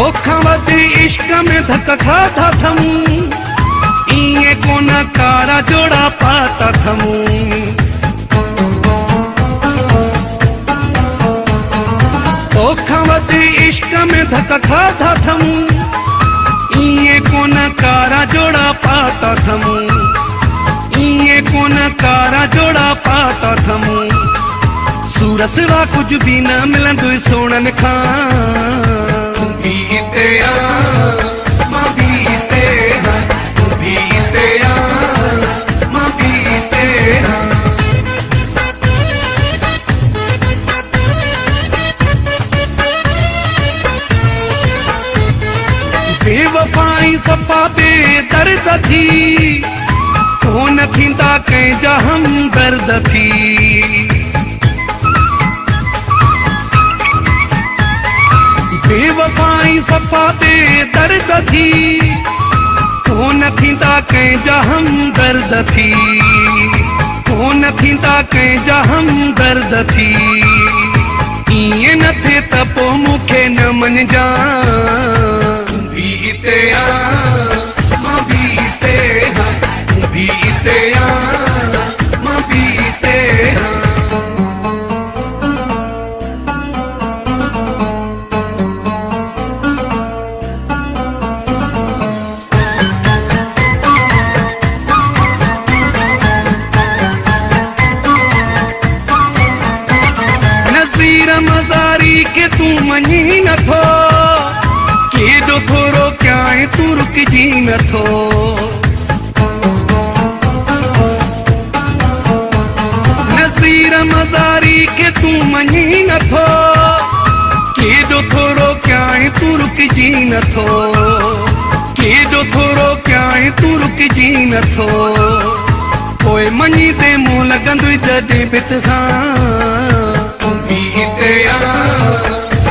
तोखा वधी इश्क में धक खाता थमू इए कोना कारा जोड़ा पाता थमू तोखा वधी इश्क में धक खाता थमू इए कोना कारा जोड़ा पाता थमू इए कोना कारा जोड़ा पाता थमू सूरत वा कुछ भी न मिलंदो सोनन खां बीते आ मां बीते आ बीते आ मां बीते आ बेवफाई सफ़ा बे दर्द थी कोन थींदा कंहिंजा हमदर्द थी बेवफाई सफ़ा बे दर्द थी कोन थींदा कंहिंजा हमदर्द थी कोन थींदा कंहिंजा हमदर्द थी इएं न थिए त पोइ मूंखे न मञिजां बीते आ मां बीते आ बीते आ मां बीते आ मज़ारी के तू मञी नथो केॾो थोरो कयां तू रुकिजी नथो नज़ीर मज़ारी के तू मञी नथो केॾो थोरो कयां तू रुकिजी नथो केॾो थोरो कयां तू रुकिजी नथो पोइ मञी ते मूं लॻंदुई जॾहिं भित सां बीते आ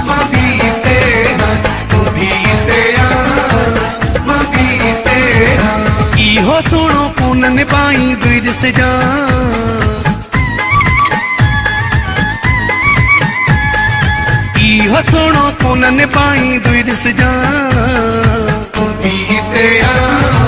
मां बीते आ बीते आ मां बीते आ इहो सोणो कोन निभाई दुई ॾिसजां इहो सोणो कोन निभाई दुई ॾिसजां बीते आ